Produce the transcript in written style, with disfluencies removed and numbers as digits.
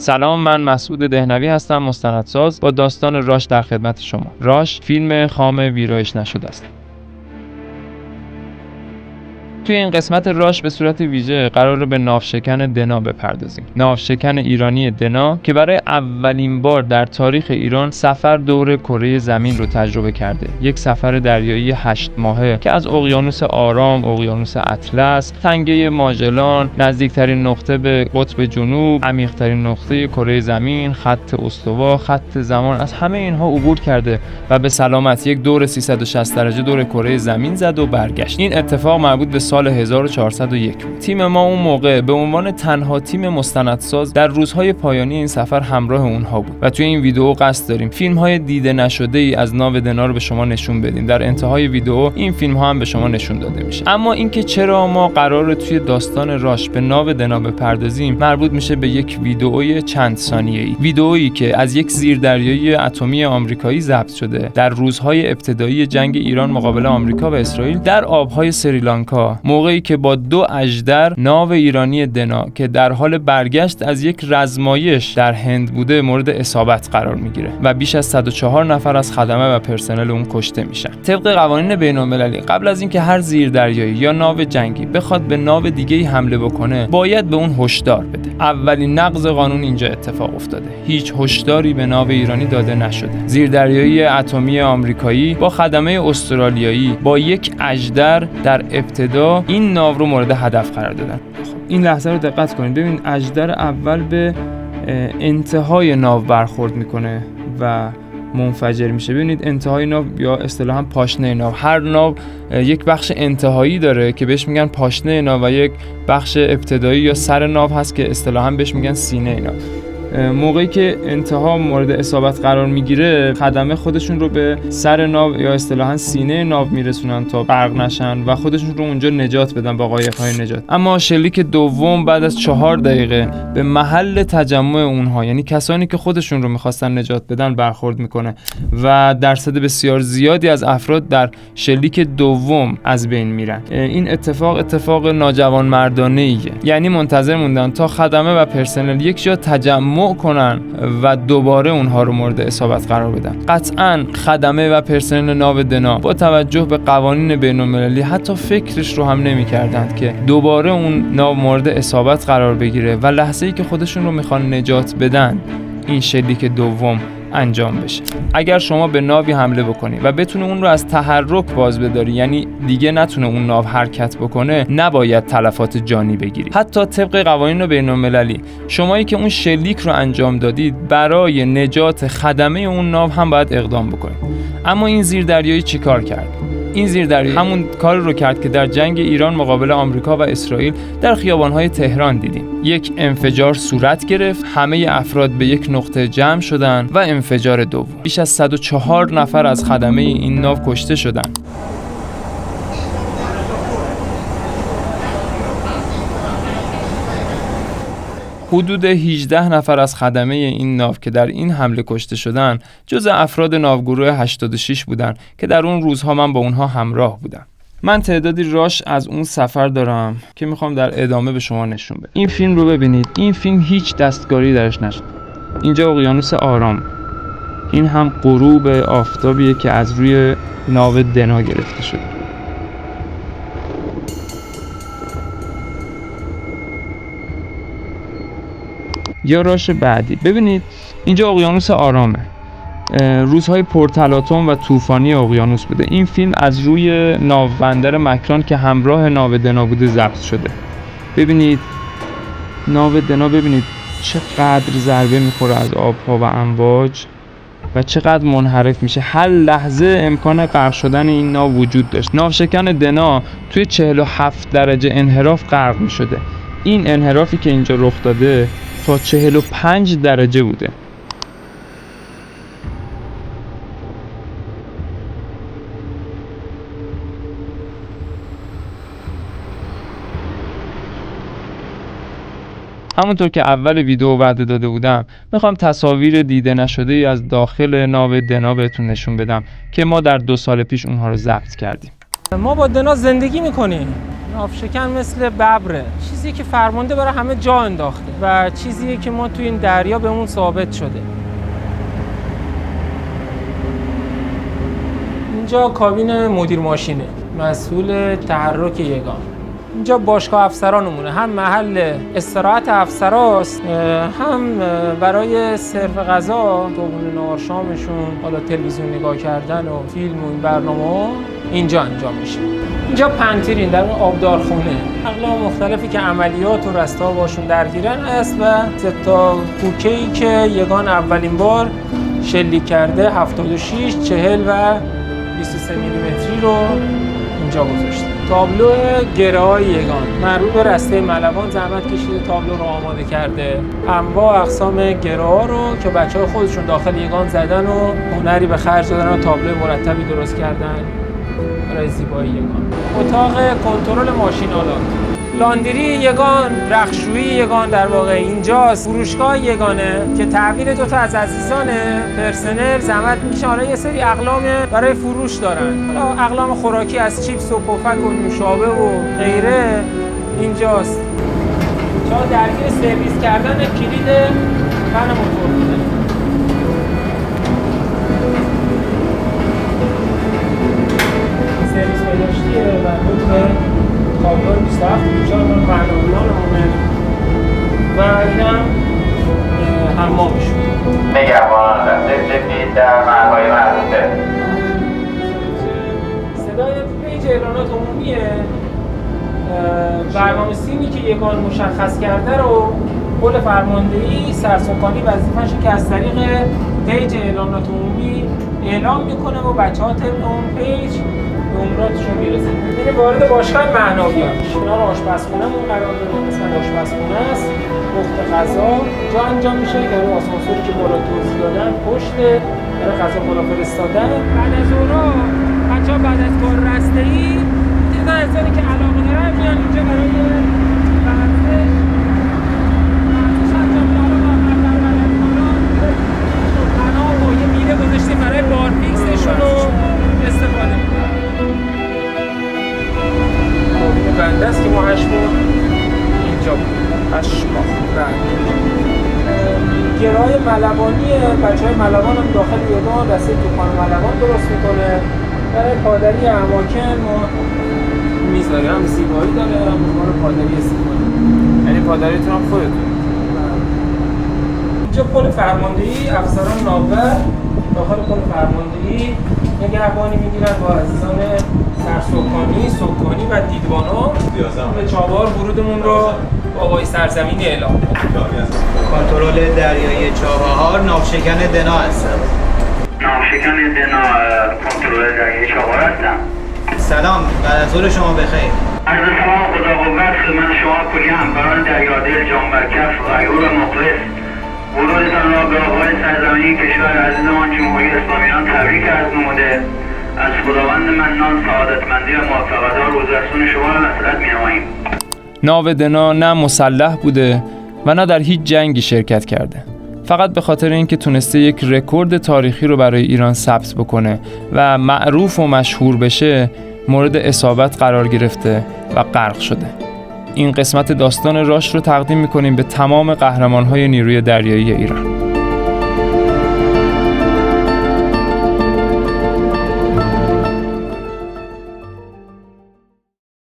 سلام، من مسعود دهنوی هستم، مستندساز با داستان راش در خدمت شما. راش فیلم خام ویرایش نشده است. توی این قسمت راش به صورت ویژه قراره به ناوشکن دنا بپردازیم. ناوشکن ایرانی دنا که برای اولین بار در تاریخ ایران سفر دور کره زمین رو تجربه کرده. یک سفر دریایی 8 ماهه که از اقیانوس آرام، اقیانوس اطلس، تنگه ماجلان، نزدیکترین نقطه به قطب جنوب، عمیق‌ترین نقطه کره زمین، خط استوا، خط زمان، از همه اینها عبور کرده و به سلامت یک دور 360 درجه دور کره زمین زد و برگشت. این اتفاق مربوط به سال 1401 بود. تیم ما اون موقع به عنوان تنها تیم مستندساز در روزهای پایانی این سفر همراه اونها بود و توی این ویدیو قصد داریم فیلم‌های دیده نشده ای از ناو دنا رو به شما نشون بدیم. در انتهای ویدیو این فیلم‌ها هم به شما نشون داده میشه. اما اینکه چرا ما قراره توی داستان راش به ناو دنا بپردازیم مربوط میشه به یک ویدیوی چند ثانیه‌ای. ویدیویی که از یک زیردریایی اتمی آمریکایی ضبط شده در روزهای ابتدایی جنگ ایران مقابل آمریکا و اسرائیل در آب‌های سریلانکا، موقعی که با 2 اژدر ناو ایرانی دنا که در حال برگشت از یک رزمایش در هند بوده مورد اصابت قرار میگیره و بیش از 104 نفر از خدمه و پرسنل اون کشته میشن. طبق قوانین بین‌المللی قبل از اینکه هر زیردریایی یا ناو جنگی بخواد به ناو دیگه‌ای حمله بکنه باید به اون هشدار بده. اولین نقض قانون اینجا اتفاق افتاده. هیچ هشداری به ناو ایرانی داده نشده. زیردریایی اتمی آمریکایی با خدمه استرالیایی با یک اژدر در ابتدا این ناو رو مورد هدف قرار دادن. این لحظه رو دقت کنید. ببین اژدر اول به انتهای ناو برخورد میکنه و منفجر میشه. ببینید انتهای ناو یا اصطلاحاً پاشنه ناو، هر ناو یک بخش انتهایی داره که بهش میگن پاشنه ناو و یک بخش ابتدایی یا سر ناو هست که اصطلاحاً بهش میگن سینه ناو. موقعی که انتها مورد اصابت قرار میگیره خدمه خودشون رو به سر ناو یا اصطلاحاً سینه ناو میرسونن تا غرق نشن و خودشون رو اونجا نجات بدن با قایق‌های نجات. اما شلیک دوم بعد از 4 دقیقه به محل تجمع اونها، یعنی کسانی که خودشون رو میخواستن نجات بدن، برخورد میکنه و درصد بسیار زیادی از افراد در شلیک دوم از بین میرن. این اتفاق ناجوانمردانه‌ایه. یعنی منتظر موندن تا خدمه و پرسنل یک جا تجمع کنن و دوباره اونها رو مورد اصابت قرار بدن. قطعاً خدمه و پرسنل ناو دنا با توجه به قوانین بین‌المللی حتی فکرش رو هم نمی‌کردند که دوباره اون ناو مورد اصابت قرار بگیره و لحظه‌ای که خودشون رو میخوان نجات بدن این شلیک دوم انجام بشه. اگر شما به ناوی حمله بکنی و بتونه اون رو از تحرک باز بداری، یعنی دیگه نتونه اون ناو حرکت بکنه، نباید تلفات جانی بگیری. حتی طبق قوانین بین‌المللی شمایی که اون شلیک رو انجام دادید برای نجات خدمه اون ناو هم باید اقدام بکنید. اما این زیردریایی چیکار کرد؟ این زیردریایی همون کار رو کرد که در جنگ ایران مقابل آمریکا و اسرائیل در خیابان‌های تهران دیدیم. یک انفجار صورت گرفت، همه افراد به یک نقطه جمع شدند و انفجار دوم. بیش از 104 نفر از خدمه این ناو کشته شدند. حدود 18 نفر از خدمه این ناو که در این حمله کشته شدن جزء افراد ناوگروه 86 بودن که در اون روزها من با اونها همراه بودم. من تعدادی راش از اون سفر دارم که میخوام در ادامه به شما نشون بدم. این فیلم رو ببینید. این فیلم هیچ دستکاری درش نشده. اینجا اقیانوس آرام. این هم غروب آفتابیه که از روی ناو دنا گرفته شده. یا راش بعدی. ببینید اینجا اقیانوس آرامه. روزهای پرتلاطم و طوفانی اقیانوس بوده. این فیلم از روی ناو بندر مکران که همراه ناو دنا بوده ضبط شده. ببینید ناو دنا، ببینید چقدر ضربه میخوره از آبها و امواج و چقدر منحرف میشه. هر لحظه امکان غرق شدن این ناو وجود داشت. ناوشکن دنا توی 47 درجه انحراف غرق میشده. این انحرافی که اینجا رخ داده تا 45 درجه بوده. همونطور که اول ویدیو وعده داده بودم میخوام تصاویر دیده نشده ای از داخل ناو دنا بهتون نشون بدم که ما در 2 سال پیش اونها رو ضبط کردیم. ما با دنا زندگی میکنیم. ناوشکن مثل ببره، چیزی که فرمانده برای همه جا انداخته و چیزیه که ما تو این دریا بهمون ثابت شده. اینجا کابین مدیر ماشینه، مسئول تحرک یگان. اینجا باشگاه افسرانمونه، هم محل استراحت افسراست، هم برای سرو غذا، دوباره نهار شامشون، حالا تلویزیون نگاه کردن و فیلم و این برنامه‌ها اینجا انجام میشه. اینجا پنتیرین در آبدارخونه، اقلام مختلفی که عملیات و رستا باشون درگیرن است و تا کوکه‌ای که یگان اولین بار شلیک کرده 76 40 و 23 میلیمتری رو اینجا گذاشته. تابلو گره‌های یگان مربوط به رسته ملوان زحمت کشیده تابلو رو آماده کرده. انواع اقسام گره‌ها رو که بچه‌ها خودشون داخل یگان زدن و هنری به خرج دادن و تابلو مرتبی درست کردن برای زیبایی یگان. اتاق کنترل ماشین‌آلات، لاندری یگان، رختشویی یگان در واقع اینجاست. فروشگاه یگانه که تحویل دوتا از عزیزان پرسنل زحمت میکشن، حالا یه سری اقلام برای فروش دارن، حالا اقلام خوراکی از چیپس و پفک و نوشابه و غیره اینجاست. چرا درگیر سرویس کردن کلید فن موتور بوده. سرویس بهداشتیه و حکم تابلو 27 بیچار معنویانمونه و اینم حمامشون. نگهبانان دسته سفید در محلهای مربوطه. صدای پیج اعلانات عمومیه. برنامه سیمی که یگان مشخص کرده رو کل فرماندهی سرسکانی وظیفه‌شه که از طریق پیج اعلانات عمومی اعلام میکنه و بچه‌ها طبق اون پیج به عمراتشون میرسه. این وارد باشگاه معنویان میشه. کنار آشپزخونه‌مون قرار داره، قسمت آشپزخونه است، پخت غذا جا انجام میشه که اون آسانسوری که بالا توضیح دادن پشت برای غذا بالا فرستادن. بعد از اونها بچه‌ها بعد از کار رسته‌ای دیدن انسانی که علاقه دارن میان اینجا برای ورزش انجام میدن و یه میله گذاشتیم برای بارفیکسشون رو استفاده میکنن. این بنده است که ما 8 ماه اینجا بود. 8 ماه گرهای ملوانیه، بچه های ملوان هم داخل یگان دسته توفان ملوان درست میکنه. برای پادری اماکن ما میذاره، هم زیبایی داره هم عنوان پادری استفاده، یعنی پادریتون هم خودتون. اینجا پل فرماندهی افسران ناور داخل پل فرماندهی نگهبانی میگیرن با عزیزان سرسکانی و دیدبانا. به چابهار ورودمون رو با آقای سرزمین اعلام. کنترل دریایی چابهار، ناوشکن دنا هستم. ناوشکن دنا کنترل دریایی چابهار هستم. سلام، بعد از ظهر شما بخیر. عرض سلام خدا قوت خدمت شما کلی همکاران دریادل جانبرکف غیور و مخلص. ورودتان را به آقای سرزمینی کشور عزیزمان جمهوری اسلامی ایران تبریک عرض نموده از خداوند منان سعادتمندی و موفقیت روزرسون شما را مسئلت می‌نماییم. ناو دنا نه مسلح بوده و نه در هیچ جنگی شرکت کرده. فقط به خاطر اینکه تونسته یک رکورد تاریخی رو برای ایران ثبت بکنه و معروف و مشهور بشه، مورد اصابت قرار گرفته و غرق شده. این قسمت داستان راش رو تقدیم می‌کنیم به تمام قهرمان‌های نیروی دریایی ایران.